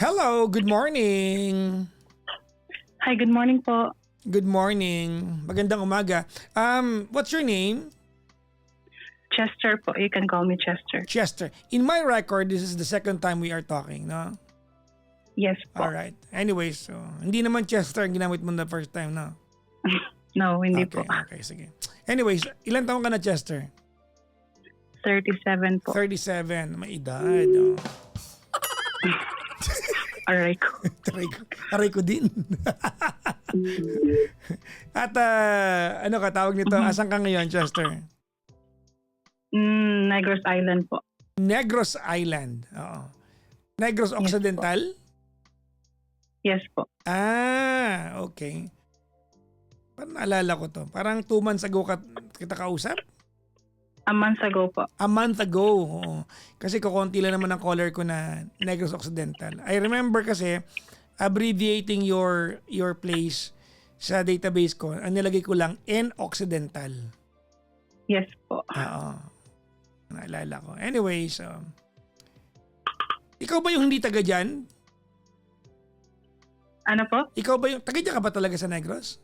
Hello, good morning. Hi, good morning po. Good morning. Magandang umaga. What's your name? Chester po. You can call me Chester. Chester. In my record, this is the second time we are talking, no? Yes po. Alright. Anyways, so, hindi naman Chester ang ginamit mo the first time, no? No, hindi Okay, po. okay, sige. Anyways, ilan taon ka na, Chester? 37 po. 37. May edad, oh. Aray ko. Aray ko din. At ano ka tawag nito? Asan ka ngayon, Chester? Negros Island po. Negros Island. Oo. Negros Occidental? Yes po. Okay. Parang naalala ko to. Parang 2 months ago kita kausap? A month ago po. A month ago. Oo. Kasi kukunti lang naman ang caller ko na Negros Occidental. I remember kasi abbreviating your place sa database ko. Ang nilagay ko lang N Occidental. Yes po. Oo. Naalala ko. Anyways, ikaw ba yung hindi taga dyan? Ano po? Ikaw ba yung taga dyan ka ba talaga sa Negros?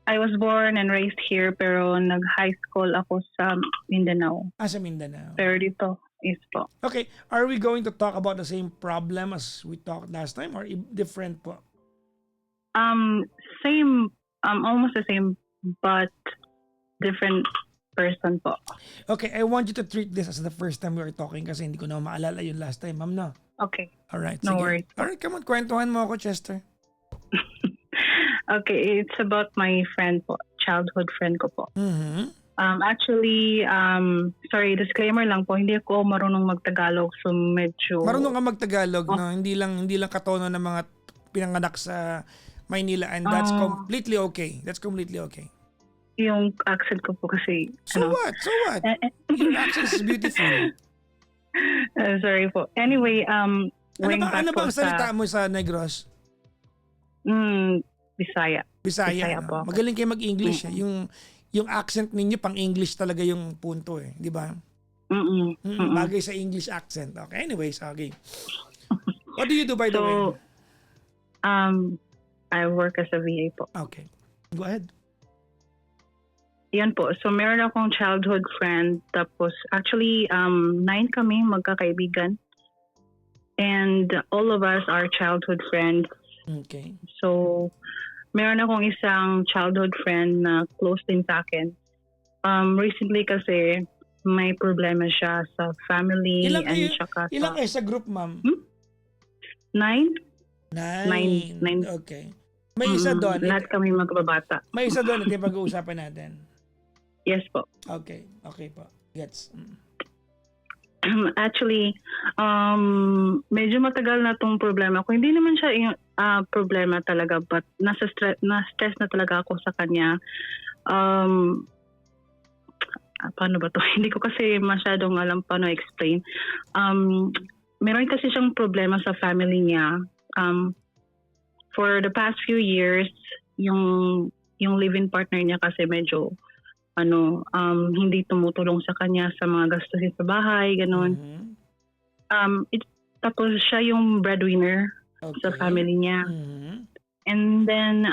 I was born and raised here pero nag-high school ako sa Mindanao. Sa Mindanao. Pero dito is po. Okay, are we going to talk about the same problem as we talked last time or different po? Same, almost the same but different person po. Okay, I want you to treat this as the first time we were talking kasi hindi ko na maalala yun last time, ma'am, no? Okay. Alright, No sige. worries. Alright, come on, kwentuhan mo ako, Chester. Okay, it's about my friend po, childhood friend ko po. Mm-hmm. Actually, sorry, disclaimer lang po, hindi ako marunong magtagalog so medyo... Marunong ka magtagalog, no? Hindi lang katono ng mga pinanganak sa Maynila and that's completely okay. That's completely okay. Yung accent ko po kasi... So what? Your accent is beautiful. Sorry po. Anyway, going back ano po bang salita mo sa Negros? Bisaya. Bisaya po no? ako. Magaling kayo mag-English. Yung accent ninyo pang-English talaga yung punto eh. Di ba? Bagay sa English accent. Okay, anyways, okay. What do you do by the way? I work as a VA po. Okay. Go ahead. Yan po. So, meron akong childhood friend. Tapos, actually, 9 kami magkakaibigan. And all of us are childhood friends. Okay. So, meron akong isang childhood friend na close din sa akin. Recently kasi, may problema siya sa family. Ilang kayo sa group, ma'am? 9? 9. Nine. Okay. May isa doon. Lahat kami magkababata. May isa doon. Ito yung pag-uusapan natin. Yes po. Okay. Okay po. Gets. Actually, medyo matagal na tong problema ko. Hindi naman siya yung problema talaga, but na-stress na talaga ako sa kanya. Paano ba to? Hindi ko kasi masyadong alam paano explain. Meron kasi siyang problema sa family niya. For the past few years, yung live-in partner niya kasi medyo hindi tumutulong sa kanya sa mga gastusin sa bahay, ganun. Tapos siya yung breadwinner sa family niya. And then,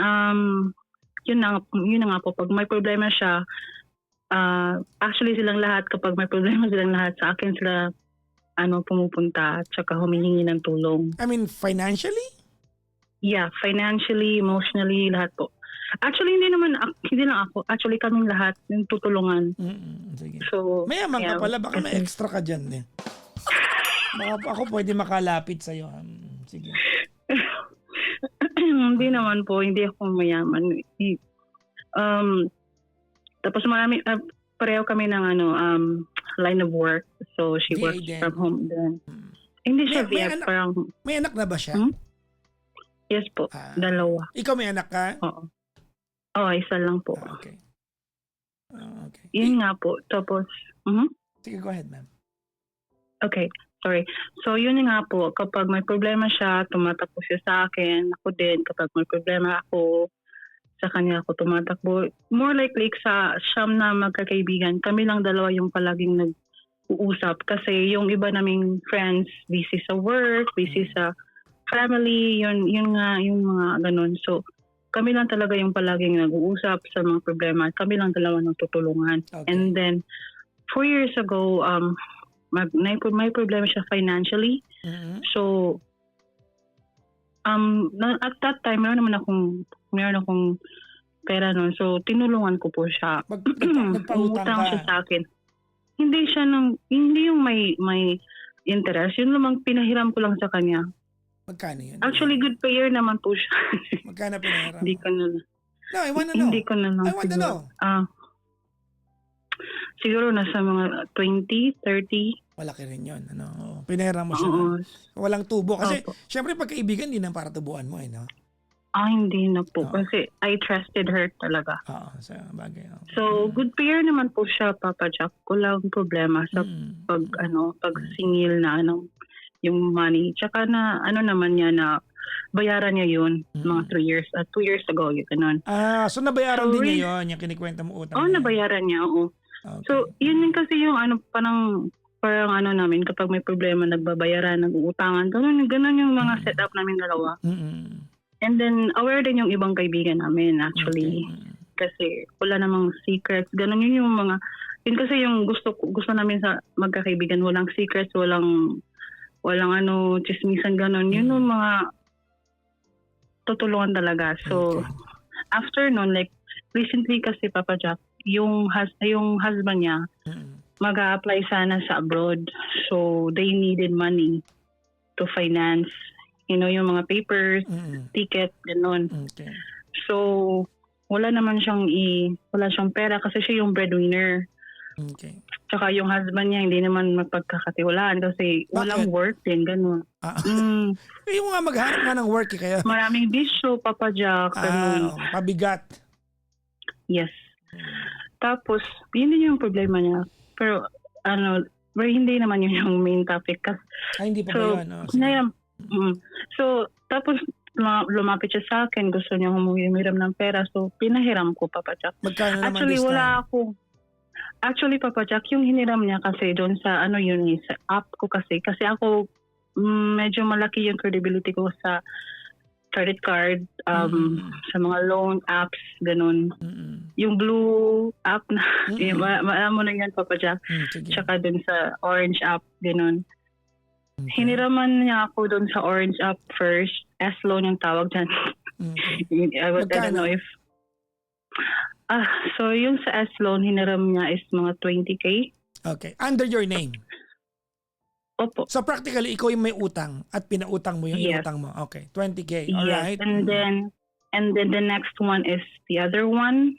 yun na nga po, pag may problema siya, actually silang lahat, kapag may problema silang lahat, sa akin sila pumupunta at saka humihingi ng tulong. I mean, financially? Yeah, financially, emotionally, lahat po. Actually, hindi lang ako. Actually, kaming lahat yung tutulungan. Sige. So, mayaman ka pala. Baka may extra ka dyan din. Baka ako pwede makalapit sa'yo. Sige. Hindi naman po. Hindi ako mayaman. Tapos pareho kami ng line of work. So, she VA works din. from home then. Hindi siya VA. May anak na ba siya? Yes po. 2. Ikaw may anak ka? Oo. Isa lang po. Okay. Okay. Yun nga po. Tapos, Sige, go ahead, ma'am. Okay, sorry. So, yun nga po. Kapag may problema siya, tumatakbo siya sa akin. Ako din, kapag may problema ako, sa kanya ako tumatakbo. More likely sa siyam na magkakaibigan, kami lang dalawa yung palaging nag-uusap kasi yung iba naming friends busy sa work, busy sa family, yun nga yung mga ganun. So kami lang talaga yung palaging nag-uusap sa mga problema. Kami lang dalawa nang tutulungan. Okay. And then 4 years ago, may problema siya financially. Mhm. So at that time meron akong pera noon. So tinulungan ko po siya. Nagpautang Umutang ka. siya sa akin. Hindi yung may interest. Yun lamang pinahiram ko lang sa kanya. Magkano yun? Actually, good payer naman po siya. Magkano pinahiram Hindi mo? ko na No, I wanna know. Hindi ko na lang I want to know. Siguro nasa mga 20, 30. Malaki rin yun. Ano? Pinahiram mo siya. Oo. Walang tubo. Kasi, Opo. syempre, pagkaibigan, din ang para tubuan mo, no? Hindi na po. Oo. Kasi I trusted her talaga. Oo, sa bagay. Oo. So, good payer naman po siya, Papa Jack. Walang problema sa Mm. pagsingil na yung money. Tsaka na, naman niya na bayaran niya yun, mga 3 years, 2 years ago, yun, ganun. So nabayaran So, din niya yun, yung kinikwenta mo utang Oo, niya. nabayaran niya, oo. Okay. So, yun din kasi yung parang namin, kapag may problema, nagbabayaran, nag-uutangan, ganun yung mga setup namin dalawa. Mm-mm. And then, aware din yung ibang kaibigan namin, actually. Okay. Kasi wala namang secrets. Ganun yun yung mga, yun kasi yung gusto namin sa magkakaibigan. Walang secrets, walang chismisan, ganun. Yun yung mga tutulungan talaga. So, Okay. after nun, like, recently kasi, Papa Jack, yung husband niya, Mm-mm. mag-a-apply sana sa abroad. So, they needed money to finance, yung mga papers, Mm-mm. ticket, ganun. Okay. So, wala siyang pera kasi siya yung breadwinner. Okay. Tsaka yung husband niya, hindi naman magpagkakatiwalaan kasi walang work din, ganun. Yung nga maghanap nga ng work kaya. Maraming bisyo, Papa Jack, ganun. Pabigat. Yes. Tapos, yun din yung problema niya. Pero, hindi naman yun yung main topic. Hindi pa ba So, yun? Sige. So, tapos, lumapit siya sa akin. Gusto niya humiram ng pera. So, pinahiram ko, Papa Jack. Magkano naman Actually, this time? wala ako. Actually, Papa Jack, yung hiniram niya kasi doon sa, sa app ko kasi. Kasi ako, medyo malaki yung credibility ko sa credit card, sa mga loan apps, ganun. Yung blue app na, alam mo na yan, Papa Jack. Sige. Tsaka dun sa orange app, ganun. Okay. Hiniraman niya ako dun sa orange app first. S-loan yung tawag dyan. Okay. I don't know if... so yung sa S-loan, hiniram niya is mga 20K. Okay. Under your name? Opo. So practically, ikaw yung may utang at pinautang mo yung Yes. inutang mo. Okay. 20K. Yes. Alright. And then the next one is the other one.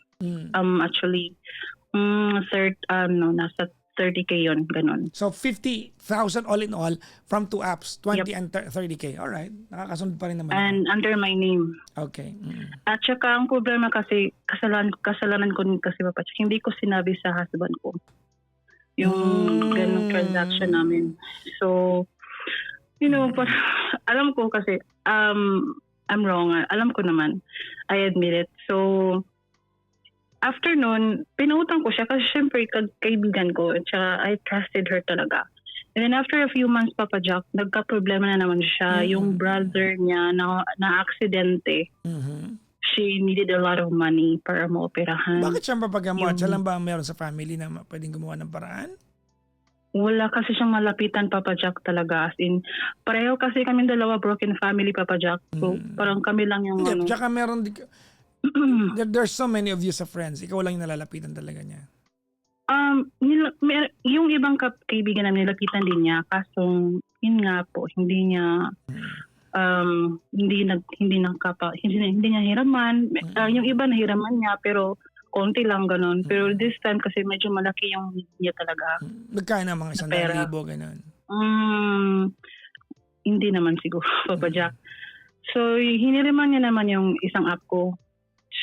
Actually, nasa 30K yun, ganun. So 50,000 all in all from two apps, 20 and 30K. Alright. Nakakasunod pa rin naman. And under my name. Okay. At saka ang problema kasi, kasalanan ko din kasi, Papa, hindi ko sinabi sa husband ko yung ganung transaction namin. So, alam ko kasi, I'm wrong. Alam ko naman. I admit it. So, after nun, pinautang ko siya kasi syempre kaibigan ko at saka I trusted her talaga. And then after a few months, Papa Jack, nagka-problema na naman siya. Yung brother niya na-aksidente. She needed a lot of money para maoperahan. Bakit siya papagamot? Siya lang ba ang meron sa family na pwedeng gumawa ng paraan? Wala kasi siyang malapitan, Papa Jack, talaga. As in, pareho kasi kami dalawa broken family, Papa Jack. So, parang kami lang yung Hindi, tsaka meron there's so many of you sa friends. Ikaw lang yung nalalapitan talaga niya. Yung ibang kaibigan namin, nilapitan din niya. Kaso, yun nga po, hindi niya hindi niya hiraman. Yung iba nahiraman niya, pero konti lang ganun. Pero this time kasi medyo malaki yung niya talaga. Magkano ang mga 100,000, ganun? Hindi naman siguro, Papa Jack. So, hiniriman niya naman yung isang app ko.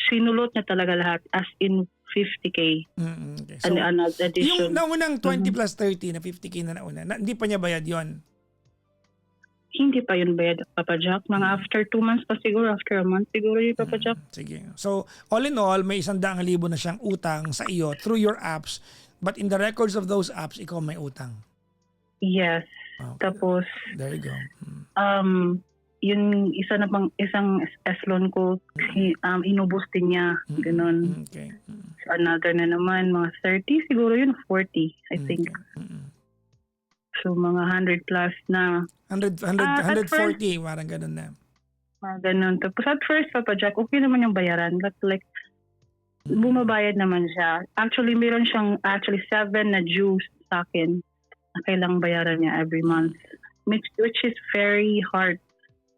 Sinulot niya talaga lahat, as in 50K. Okay. So, An addition. yung naunang 20 plus 30 na 50K na nauna, hindi pa niya bayad yon? Hindi pa yun bayad, Papa Jack. Mga after 2 months pa siguro, after a month siguro yun, Papa Jack. Sige. So, all in all, may 100,000 na siyang utang sa iyo through your apps But in the records of those apps, ikaw may utang. Yes. Okay. Tapos, There you go. yung isang S-loan ko, inubos din niya. Ganon. Okay. So, another na naman, mga 30, siguro yun, 40, I think. So, mga 100 plus na. 140, parang ganun na. Ganun. Tapos at first, Papa Jack, okay naman yung bayaran. But like, bumabayad naman siya. Actually, meron siyang 7 na dues sa akin na kailangang bayaran niya every month. Which is very hard.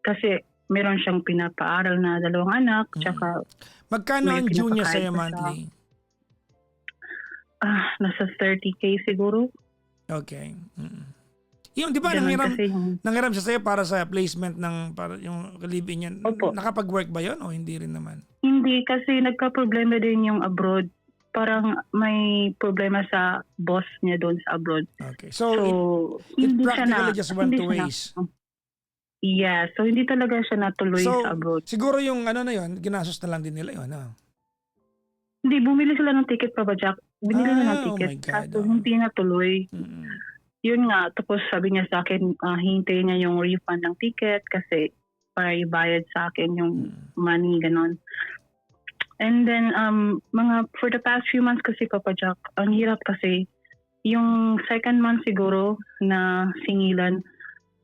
Kasi meron siyang pinapaaral na 2 anak. Tsaka, magkano ang due niya sa'yo pinapakain pa monthly? Nasa 30K siguro. Okay. Yung, di ba, Ganun nanghiram, kasi yung- nanghiram siya sa'yo para sa placement ng, para yung kalibin niya. Opo. Nakapag-work ba yun o hindi rin naman? Hindi, kasi nagka-problema din yung abroad. Parang may problema sa boss niya doon sa abroad. Okay. So, it hindi siya practically just went hindi to siya na- waste. Yeah, so hindi talaga siya natuloy So, sa abroad. siguro yung ano na yun, ginastos na lang din nila yun. Hindi, bumili sila ng ticket, Papa Jack. Binili na ng Oh ticket. my God, Kaso hindi natuloy. Yun nga, tapos sabi niya sa akin, hintayin niya yung refund ng ticket kasi para ibayad sa akin yung money, ganon. And then, for the past few months kasi, Papa Jack, ang hirap kasi, yung second month siguro na singilan,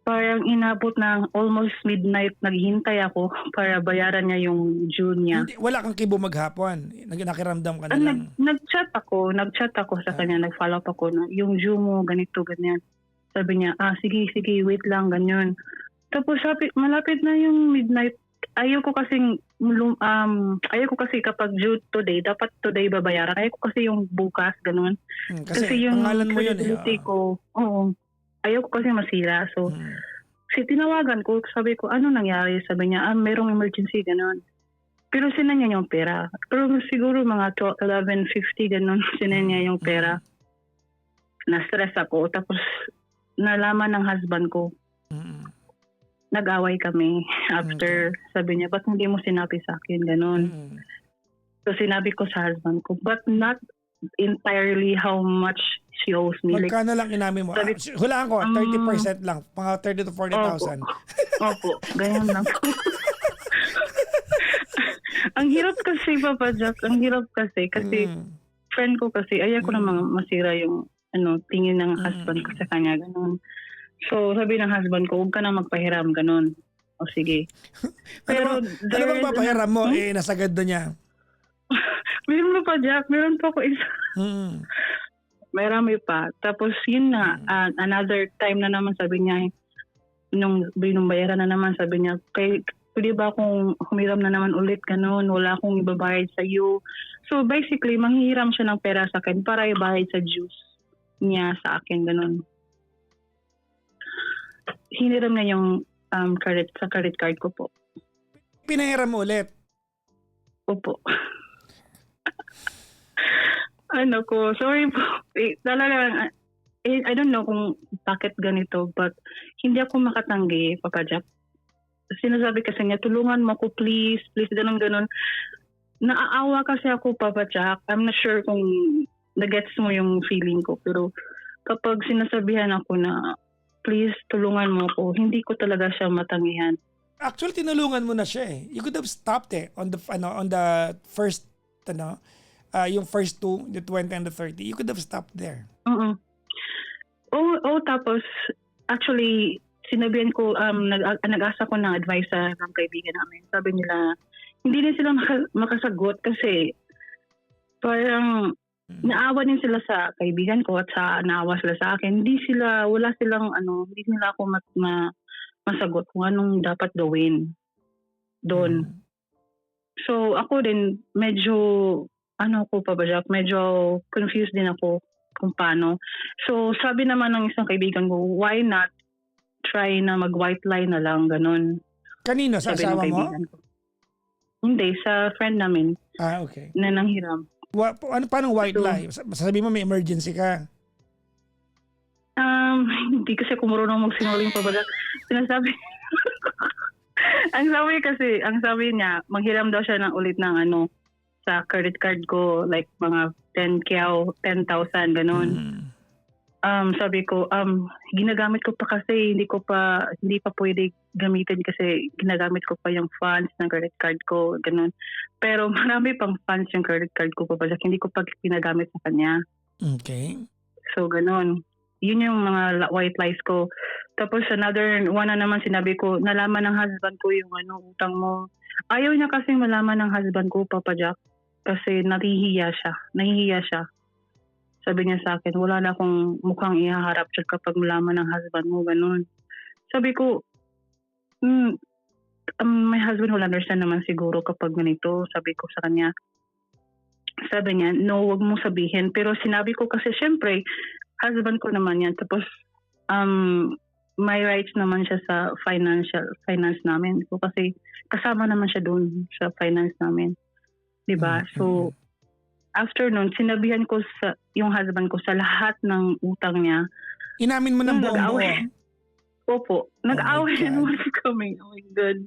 parang inabot ng almost midnight, naghihintay ako para bayaran niya yung due niya. Hindi, wala kang kibo maghapon. Nakiramdam ka na lang. Nag-chat ako sa kanya, nag-follow up ako na yung due mo, ganito, ganyan. Sabi niya, sige, wait lang, ganyan. Tapos malapit na yung midnight. Ayaw ko kasi kapag due today, dapat today babayaran. Ayaw ko kasi yung bukas, ganun. Kasi yung pangalan mo yun eh. credibility ko, ayaw ko kasi masira. So, kasi tinawagan ko, sabi ko, ano nangyari? Sabi niya, merong emergency, ganun. Pero sinan niya yung pera. Pero siguro mga 11:50, ganun, sinan niya yung pera. Na-stress ako. Tapos, nalaman ng husband ko. Nag-away kami after, sabi niya, ba't hindi mo sinabi sa akin, ganun. So, sinabi ko sa husband ko, but not entirely how much she owes me. Magkano lang inamin mo? Hulaan ko, 30% lang. Mga 30 to 40,000. Opo, ganyan lang po. Ang hirap kasi, Papa Jack. Ang hirap kasi. Kasi, friend ko kasi, ayaw ko namang masira yung tingin ng husband ko sa kanya. Ganun. So, sabi ng husband ko, huwag ka na magpahiram. Ganun. O sige. Pero, ano bang papahiram mo? Nasagad na niya. Meron pa, Jack. Meron pa ako isa. Marami pa. Tapos, yun na. Another time na naman, sabi niya, nung bayaran na naman, sabi niya, pwede ba akong humiram na naman ulit, ganun, wala akong ibabayad sa iyo. So basically, manghihiram siya ng pera sa akin para ibayad sa dues niya sa akin, ganun. Hiniram na yung credit card ko po. Pinahiram mo ulit? Opo. Sorry po. Talaga, I don't know kung bakit ganito, but hindi ako makatanggi, Papa Jack. Sinasabi kasi niya, tulungan mo ako, please, ganun. Naaawa kasi ako, Papa Jack. I'm not sure kung nagets mo yung feeling ko, pero kapag sinasabihan ako na, please, tulungan mo ako, hindi ko talaga siya matanggihan. Actually, tinulungan mo na siya eh. You could have stopped on the first, yung first two, the 20 and the 30. You could have stopped there. Tapos, actually, sinabihan ko, nag-asa ko ng advice sa mga kaibigan namin. Sabi nila, hindi din sila makasagot kasi parang naawa din sila sa kaibigan ko at naawa sila sa akin. Hindi nila ako masagot kung anong dapat gawin doon. So, ako din, medyo, medyo confused din ako kung paano. So, sabi naman ng isang kaibigan ko, why not try na mag-white lie na lang, ganun. Kanino? Sa asawa mo? Hindi, sa friend namin. Okay. Na nanghiram. Paano white lie? Sasabihin mo may emergency ka? Hindi kasi ako marunong magsinungaling pa ba. Sinasabi. ang sabi niya, manghiram daw siya ng ulit ng sa credit card ko, like mga 10K o 10,000, ganun. Sabi ko, ginagamit ko pa kasi hindi pa pwede gamitin kasi ginagamit ko pa yung funds ng credit card ko, ganun. Pero marami pang funds yung credit card ko pa, hindi ko pa ginagamit sa kanya. Okay. So, ganun. Yun yung mga white lies ko. Tapos another one na naman sinabi ko, nalaman ng husband ko yung utang mo. Ayaw niya kasi malaman ng husband ko, Papa Jack, kasi nahihiya siya. Sabi niya sa akin, wala na akong mukhang ihaharap siya kapag malaman ng husband mo, ganun. Sabi ko, my husband will understand naman siguro kapag ganito. Sabi ko sa kanya, sabi niya, no, wag mong sabihin. Pero sinabi ko kasi, syempre, husband ko naman yan. Tapos, may rights naman siya sa finance namin. So, kasi kasama naman siya doon sa finance namin. Diba? So, after nun, sinabihan ko yung husband ko sa lahat ng utang niya. Inamin mo ng buong buo? Opo. Nag-away naman kami. Oh my God.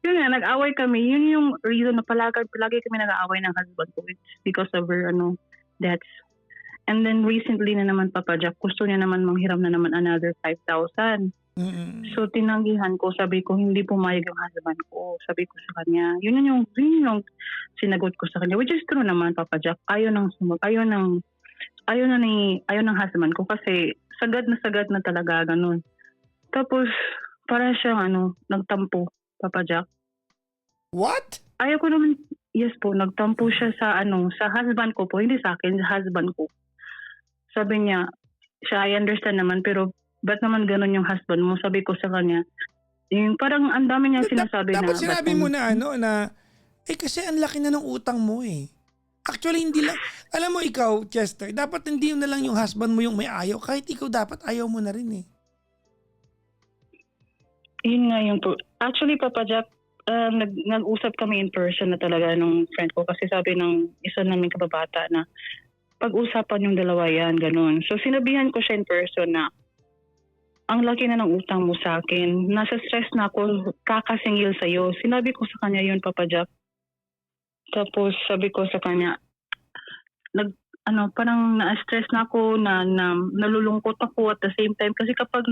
Yun nga, nag-away kami. Yun yung reason na palagi kami nag-away ng husband ko. It's because of her debts. And then recently na naman, Papa Jack, gusto niya naman manghiram na naman another 5,000. So tinanggihan ko, sabi ko, hindi pumayag yung husband ko. Sabi ko sa kanya, yun yung sinagot ko sa kanya, which is true naman, Papa Jack. Ayaw ng husband ko kasi sagad na talaga, ganun. Tapos, para siyang nagtampo, Papa Jack. What? Ayaw ko naman, yes po, nagtampo siya sa husband ko po, hindi sa akin, sa husband ko. Sabi niya, I understand naman, pero ba't naman ganun yung husband mo? Sabi ko sa kanya, yung parang ang dami niya sinasabi dapat sinabi mo na kasi ang laki na ng utang mo eh. Actually, hindi lang, alam mo ikaw, Chester, dapat hindi na lang yung husband mo yung may ayaw, kahit ikaw dapat ayaw mo na rin eh. Yun nga yung, actually, Papa Jack, nag-usap kami in person na talaga nung friend ko kasi sabi ng isa naming kababata na pag-usapan yung dalawa yan, ganun. So sinabihan ko siya in person na ang laki na ng utang mo sa akin. Nasa stress na ako, kakasingil sa'yo. Sinabi ko sa kanya yun, Papa Jack. Tapos sabi ko sa kanya, parang na-stress na ako, na nalulungkot ako at the same time. Kasi kapag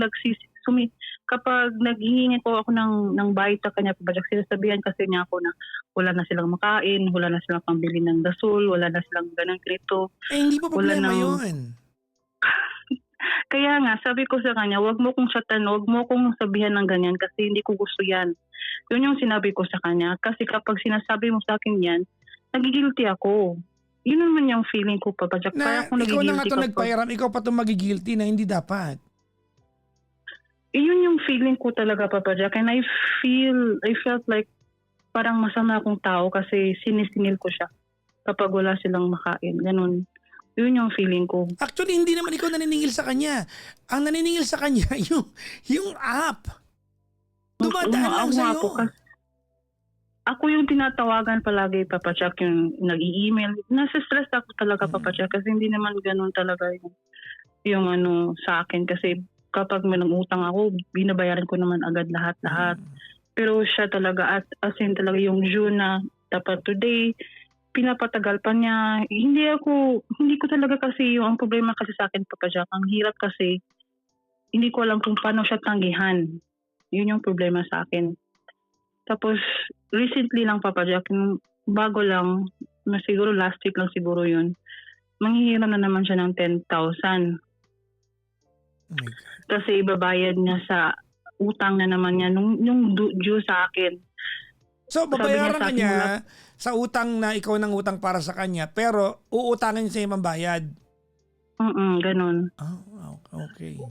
naghihingi ko ako ng bayad sa kanya, Papa Jack, sinasabihan kasi niya ako na wala na silang makain, wala na silang pambili ng gasol, wala na silang ganang krito. Eh, hindi pa problema yun. Kaya nga, sabi ko sa kanya, wag mo kong sabihan ng ganyan kasi hindi ko gusto yan. Yun yung sinabi ko sa kanya. Kasi kapag sinasabi mo sa akin yan, nagigilty ako. Yun naman yung feeling ko, Papa Jack. Na ikaw na nga ito nagpahiram, ikaw pa ito magigilty na hindi dapat. Yun yung feeling ko talaga, Papa Jack. And I felt like parang masama akong tao kasi sinisingil ko siya kapag wala silang makain. Ganun. Yun yung feeling ko. Actually, hindi naman ikaw naniningil sa kanya. Ang naniningil sa kanya, yung app. Dumadaan lang sa'yo. Ako yung tinatawagan palagi, Papa Jack, yung nag-i-email. Nasa-stress ako talaga, Papa Jack, kasi hindi naman ganun talaga yung sa akin. Kasi kapag may utang ako, binabayaran ko naman agad lahat-lahat. Pero siya talaga, as in talaga yung June na dapat today, pinapatagal pa niya. Hindi ko talaga kasi ang problema kasi sa akin, Papa Jack, ang hirap kasi, hindi ko alam kung paano siya tanggihan. Yun yung problema sa akin. Tapos, recently lang, Papa Jack, bago lang, siguro last week lang siguro yun, manghihiram na naman siya ng 10,000. Kasi ibabayad niya sa utang na naman niya, yung due sa akin. So, babayaran ka niya sa utang na ikaw nang utang para sa kanya, pero uutangin niya sa imang bayad. Ganun. Oh, okay.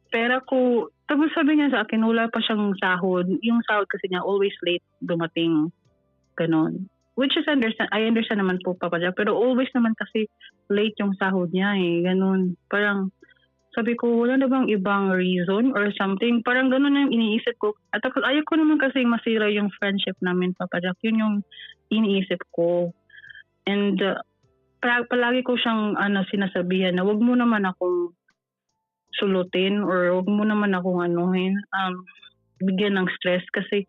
Pero tapos sabi niya sa akin, wala pa siyang sahod. Yung sahod kasi niya, always late dumating. Ganun. Which is I understand naman po, Papa Jack, pero always naman kasi late yung sahod niya eh. Ganun. Parang, sabi ko, wala na bang ibang reason or something? Parang ganun na yung iniisip ko. At tapos ayaw ko naman kasi masira yung friendship namin, Papa Jack. Yun yung iniisip ko. And palagi ko siyang sinasabihan na wag mo naman akong sulutin or wag mo naman akong bigyan ng stress kasi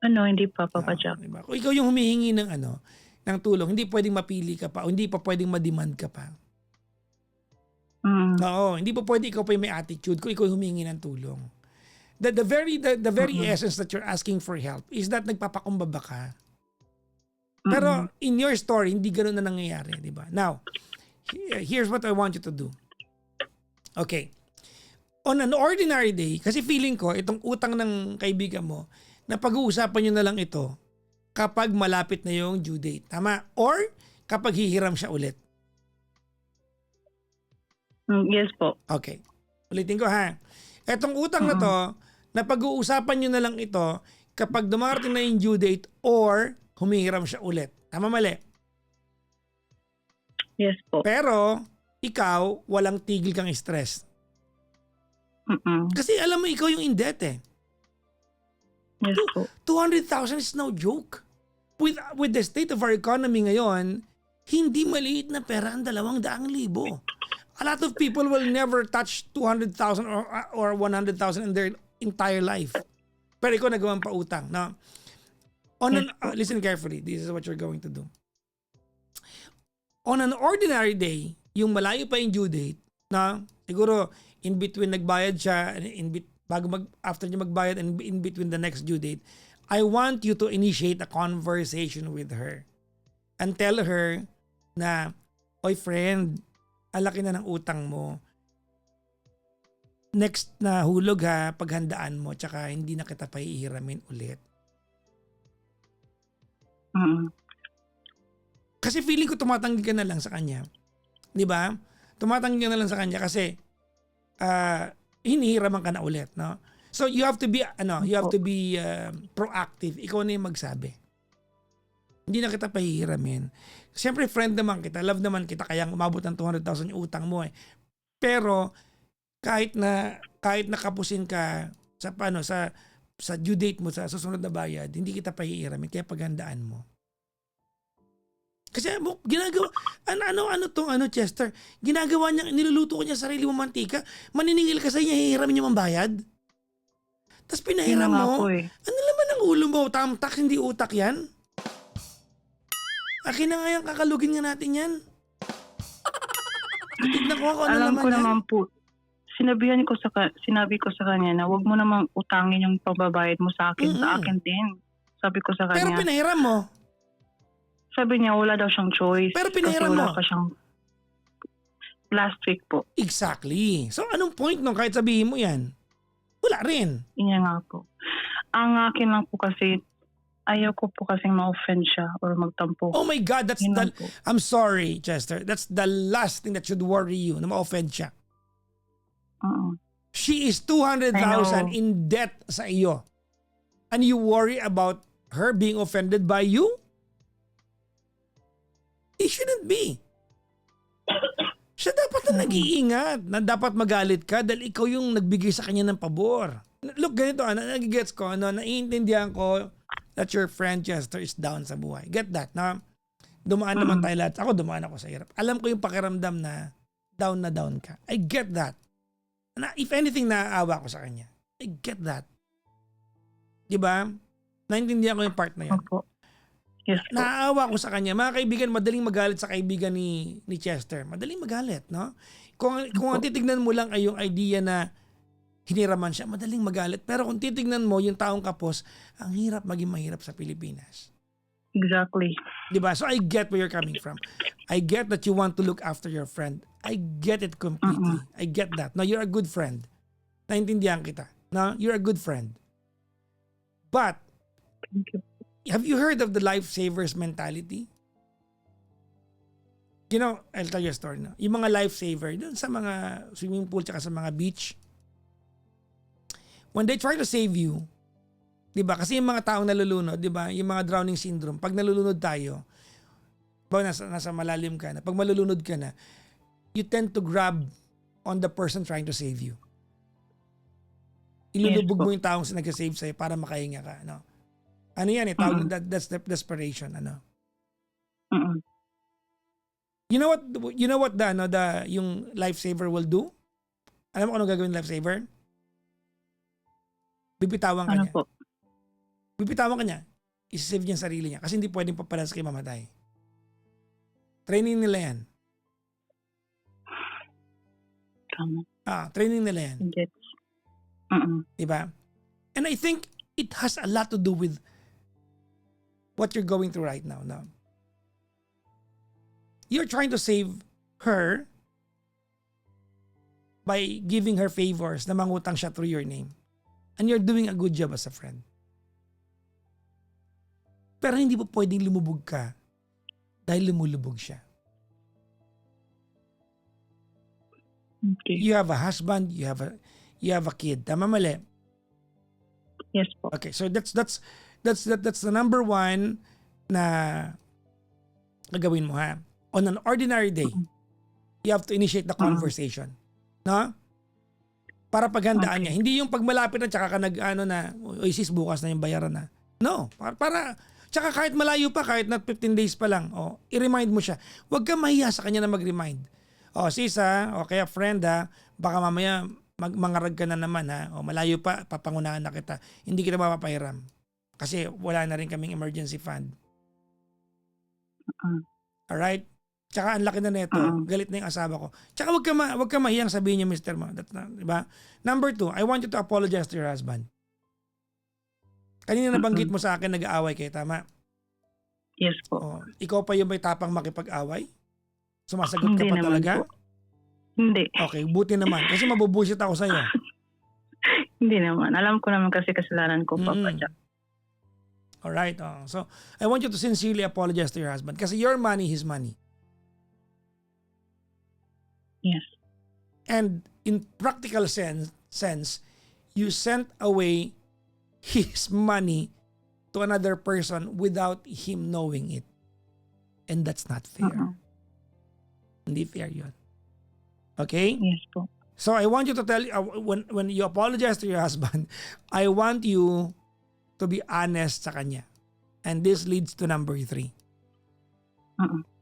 Hindi pa, Papa Jack. Diba? Kung ikaw yung humihingi ng ng tulong, hindi pwedeng mapili ka pa o hindi pa pwedeng ma-demand ka pa. Mm. Oo, hindi pa pwede ikaw pa yung may attitude kung ikaw yung humihingi ng tulong. The very essence that you're asking for help is that nagpapakumbaba ka. Pero in your story, hindi ganoon na nangyayari, di ba? Now, here's what I want you to do. Okay. On an ordinary day, kasi feeling ko, itong utang ng kaibigan mo, na pag-uusapan nyo na lang ito kapag malapit na yung due date. Tama? Or kapag hihiram siya ulit. Yes po. Okay. Ulitin ko ha. Etong utang na to, na pag-uusapan nyo na lang ito kapag dumarating na yung due date or humihiram siya ulit. Tama mali? Yes po. Pero, ikaw, walang tigil kang stress. Kasi alam mo, ikaw yung in debt eh. Yes po. 200,000 is no joke. With the state of our economy ngayon, hindi maliit na pera ang 200,000. A lot of people will never touch 200,000 or 100,000 in their entire life. Pero ikaw nagawang pa utang. No? Listen carefully. This is what you're going to do. On an ordinary day, yung malayo pa yung due date, na siguro in between nagbayad siya, after niya magbayad and in between the next due date, I want you to initiate a conversation with her and tell her na, oy friend, ang laki na ng utang mo. Next na hulog ha, paghandaan mo, tsaka hindi na kita pahihiramin ulit. Kasi feeling ko tumatanggi ka na lang sa kanya. Di ba? Tumatanggi ka na lang sa kanya kasi hinihiraman ka na ulit, no? So you have to be proactive. Ikaw na yung magsabi. Hindi na kita pahihiramin. Siyempre friend naman kita, love naman kita, kaya umabot ng 200,000 yung utang mo eh. Pero kahit na kapusin ka sa due date mo, sa susunod na bayad, hindi kita pahihiramin, kaya paghandaan mo. Kasi ginagawa, Chester, ginagawa niya, niluluto ko niya sarili mo mantika, maniningil ka sa niya, hihiramin niya mambayad. Tapos pinahiram mo, ano naman ang ulo mo, tamtak, hindi utak yan? Akin na nga yan, kakalugin nga natin yan. Tignan ko ano Alam naman ko yan. naman po, sinabi ko sa kanya na wag mo namang utangin yung pagbabayad mo sa akin, sa akin din. Sabi ko sa kanya. Pero pinahiram mo. Sabi niya wala daw siyang choice. Pero pinahiram kasi wala mo. pa siyang last week po. Exactly. So anong point nung kahit sabihin mo yan? Wala rin. Yun nga po. Ang akin lang po kasi, ayaw ko po kasing ma-offend siya or magtampo. Oh my God, I'm sorry, Chester. That's the last thing that should worry you, na ma-offend siya. She is 200,000 in debt sa iyo. And you worry about her being offended by you? It shouldn't be. Siya dapat na nag-iingat, na dapat magalit ka dahil ikaw yung nagbigay sa kanya ng pabor. Look, ganito, nagigets ko, naiintindihan ko that your friend Chester is down sa buhay. Get that, no? Dumaan naman tayo lahat. Ako dumaan ako sa hirap. Alam ko yung pakiramdam na down ka. I get that. Na, if anything, naaawa ko sa kanya. I get that. Diba? Naintindihan ko yung part na yun. Opo. Yes po. Naaawa ko sa kanya. Mga kaibigan, madaling magalit sa kaibigan ni Chester. Madaling magalit, no? Kung ang titignan mo lang ay yung idea na hiniraman siya, madaling magalit. Pero kung titignan mo yung taong kapos, ang hirap maging mahirap sa Pilipinas. Exactly. Diba? So I get where you're coming from. I get that you want to look after your friend. I get it completely. I get that. No, you're a good friend. Naintindihan kita. No, you're a good friend. But, Thank you. have you heard of the lifesavers mentality? You know, I'll tell you a story. No? Yung mga lifesaver, dun sa mga swimming pool tsaka sa mga beach, when they try to save you, di ba? Kasi yung mga taong nalulunod, di ba? Yung mga drowning syndrome, pag nalulunod tayo, nasa malalim ka na, pag malulunod ka na, you tend to grab on the person trying to save you. Ilulubog mo yung taong nag-save sa'yo para makahinga ka. No? Ano yan eh? Tawag, that's desperation. Ano? You know what yung lifesaver will do? Alam mo kung ano gagawin ng lifesaver? Bibitawan ka Ano niya. po? bibitawan ka niya, isasave niya ang sarili niya kasi hindi pwedeng papalas kay mamatay. Training nila yan. Tama. Training nila yan. Gets. Diba? And I think it has a lot to do with what you're going through right now. Now, you're trying to save her by giving her favors na mangutang siya through your name. And you're doing a good job as a friend. Pero hindi po pwedeng lumubog ka dahil lumulubog siya. Okay. You have a husband, you have a kid. Tama, mali? Yes po. Okay, so that's the number one na gagawin mo, ha. On an ordinary day, you have to initiate the conversation. No? Para paghandaan niya. Hindi yung pag malapit na tsaka ka oy sis, bukas na yung bayaran na. No, tsaka kahit malayo pa, kahit not 15 days pa lang, i-remind mo siya. Huwag ka mahiya sa kanya na mag-remind. Sis o kaya friend baka mamaya mangarag ka na naman malayo pa, papangunahan na kita. Hindi kita mapapahiram. Kasi wala na rin kaming emergency fund. Alright? Tsaka ang laki na neto, galit na yung asawa ko. Tsaka wag ka mahiyang sabihin niya, mister mo. Diba? Number 2, I want you to apologize to your husband. Kanina nabanggit mo sa akin nag-aaway kayo, tama? Yes po. Ikaw pa yung may tapang makipag-away? Sumasagot ka pa talaga? Po. Hindi. Okay, buti naman. Kasi mabubusit ako sa'yo. Hindi naman. Alam ko naman kasi kasalanan ko, Papa Jack. Alright. So, I want you to sincerely apologize to your husband kasi your money, his money. Yes. And in practical sense, you sent away his money to another person without him knowing it. And that's not fair. Hindi fair yun. Okay? Yes po. So I want you to tell, when you apologize to your husband, I want you to be honest sa kanya. And this leads to number 3.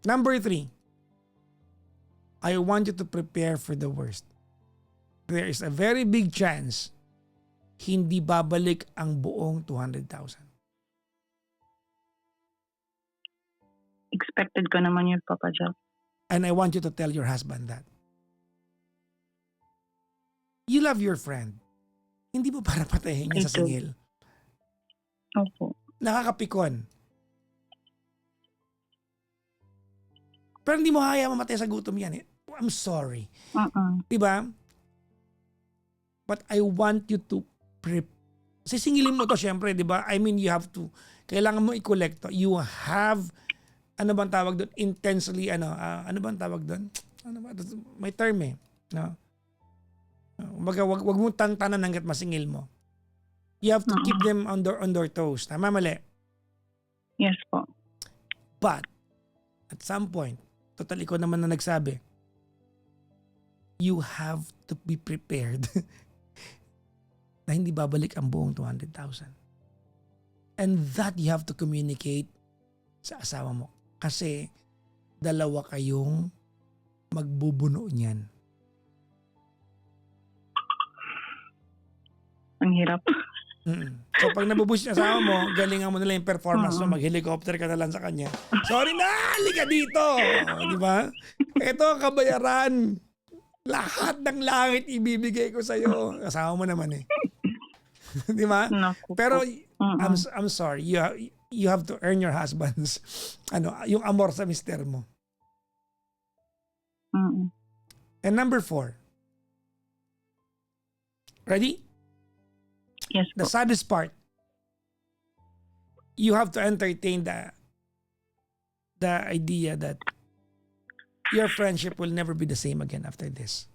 Number 3, I want you to prepare for the worst. There is a very big chance hindi babalik ang buong 200,000. Expected ko naman yun, Papa Jack. And I want you to tell your husband that. You love your friend. Hindi mo para patayin niya sa singil. Opo. Nakakapikon. Pero hindi mo haya mamatay sa gutom yan. I'm sorry. Diba? But I want you to sisingilin mo to syempre, diba? I mean, you have to, kailangan mo i-collect to. You have, ano bang tawag doon? Intensely, ano bang tawag doon? May term no? Wag mo tantanan hanggat masingil mo. You have to keep them on their toes. Tama, mali? Yes po. But, at some point, total ikaw naman na nagsabi, you have to be prepared na hindi babalik ang buong 200,000. And that you have to communicate sa asawa mo. Kasi, dalawa kayong magbubuno niyan. Ang hirap. So pag nabubusit yung asawa mo, galingan mo nila yung performance mo, mag-helicopter ka na lang sa kanya. Sorry na, halika dito! Di ba? Ito ang kabayaran. Lahat ng langit ibibigay ko sa'yo. Asawa mo naman eh. Di ba? Pero I'm sorry, you have to earn your husband's yung amor sa mister mo. And number 4. Ready? Yes po. The saddest part, you have to entertain the idea that your friendship will never be the same again after this.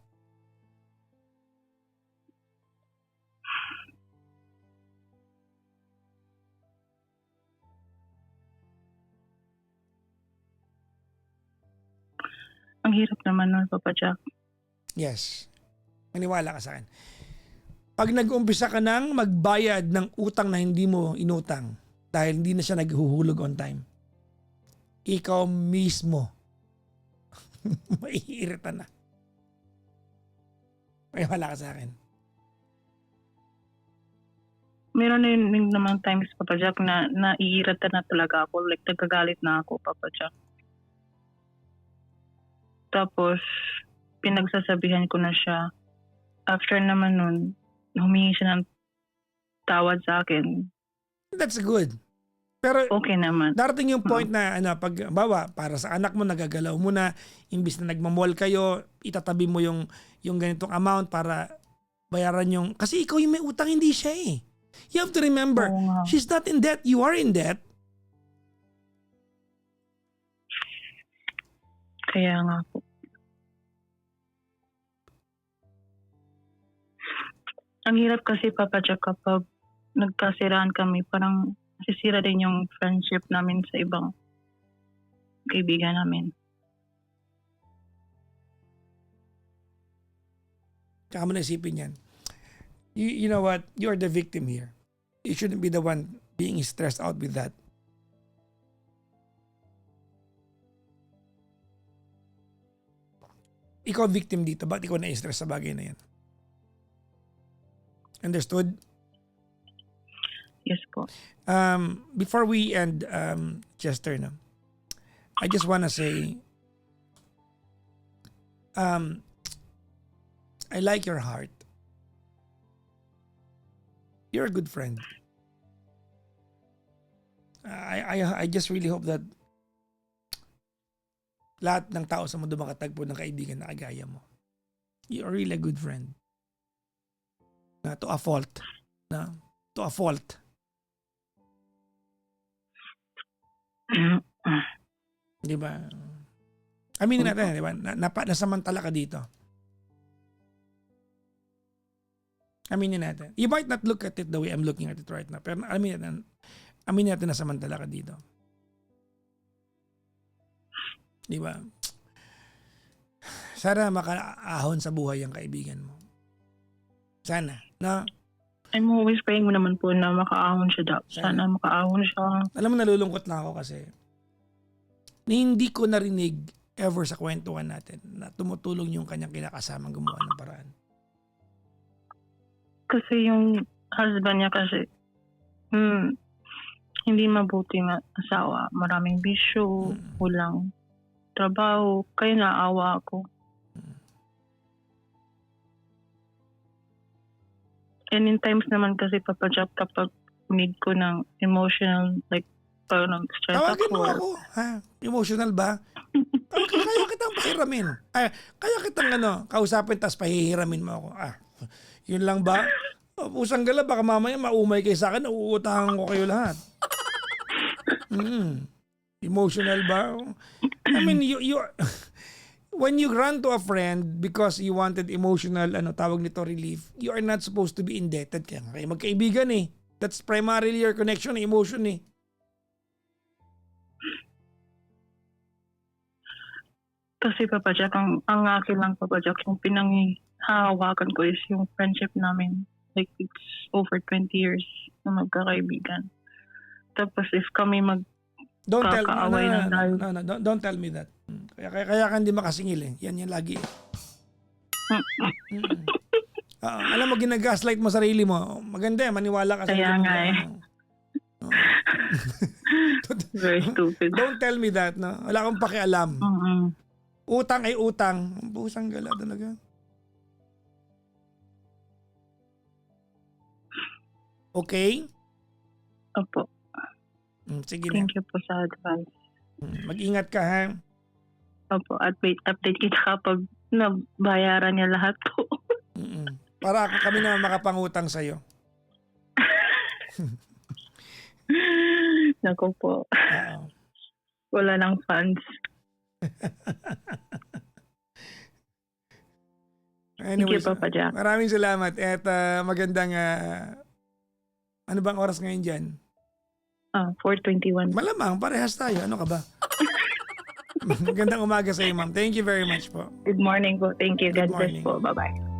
Ang hirap naman nun, Papa Jack. Yes. Maniwala ka sa akin. Pag nag-umpisa ka nang magbayad ng utang na hindi mo inutang dahil hindi na siya naghuhulog on time, ikaw mismo maiirita na. Maniwala ka sa akin. meron din naman times, Papa Jack, na naiirita na talaga ako. Like, nagkagalit na ako, Papa Jack. Tapos, pinagsasabihan ko na siya. After naman nun, humingi siya ng tawad sa akin. That's good. Pero Okay naman. darating yung point na pag bawa para sa anak mo nagagalaw mo na imbis na nagmamall kayo, itatabi mo yung ganitong amount para bayaran yung kasi ikaw yung may utang, hindi siya eh. You have to remember, Oo nga. she's not in debt, you are in debt. Kaya nga po. Ang hirap kasi, Papa Jack, kapag nagkasiraan kami, parang nasisira din yung friendship namin sa ibang kaibigan namin. Tsaka mo naisipin yan. You know what? You're the victim here. You shouldn't be the one being stressed out with that. Ikaw victim dito. Bakit ikaw na-stress sa bagay na yan? Understood? Yes po. Before we end, Chester, no, I just wanna say, I like your heart. You're a good friend. I just really hope that lahat ng tao sa mundo makatagpo ng kaibigan na kagaya mo. You're really a good friend. To a fault. To a fault. Di ba? Aminin natin, di ba? Nasamantala ka dito. Aminin natin. You might not look at it the way I'm looking at it right now. Pero aminin natin nasamantala ka dito. Di ba? Sana makaahon sa buhay ang kaibigan mo. Sana. No? I'm always praying mo naman po na makaahon siya daw. Sana makaahon siya. Alam mo, nalulungkot na ako kasi hindi ko narinig ever sa kwentuhan natin na tumutulong yung kanyang kinakasamang gumawa ng paraan. Kasi yung husband niya kasi hindi mabuting asawa. Maraming bisyo, walang trabaho. Kaya naawa ako. And in times naman kasi, Papa Jack, kapag need ko ng emotional, like, parang stress Tawagin mo ako. ako. Ha? Emotional ba? Kaya kitang pahiramin. Kaya kitang kausapin tas pahihiramin mo ako. Yun lang ba? Pusang gala, baka mamaya maumay kayo sa akin, uuutahan ko kayo lahat. Emotional ba? I mean, you when you run to a friend because you wanted emotional, tawag nito, relief, you are not supposed to be indebted. Kaya kayo magkaibigan eh. That's primarily your connection, emotion eh. Kasi, Papa Jack, ang akin lang, Papa Jack, yung pinanghahawakan ko is yung friendship namin. Like, it's over 20 years na magkakaibigan. Tapos, if kami Don't tell kakaaway ng dahil. don't tell me that. Kaya ka hindi makasingil eh. Yan lagi eh. Alam mo, ginagaslight mo sarili mo. Maganda eh, maniwala ka sa Kaya sarili mo. nga eh. Very stupid. Don't tell me that. No? Wala akong pakialam. Utang ay utang. Pusang gala talaga. Okay? Opo. Sige na. Thank you po sa advice. Mag-ingat ka ha. Opo. Update kita kapag nabayaran niya lahat po. Para kami na makapangutang sa'yo. Naku po. Wala nang funds. Anyways, Thank you, Papa Jack. maraming salamat. At magandang, ano bang oras ngayon dyan? 4:21. Malamang, parehas tayo. Ano ka ba? Magandang umaga sa iyo, ma'am. Thank you very much po. Good morning po. Thank you. Good God bless morning. po. Bye-bye.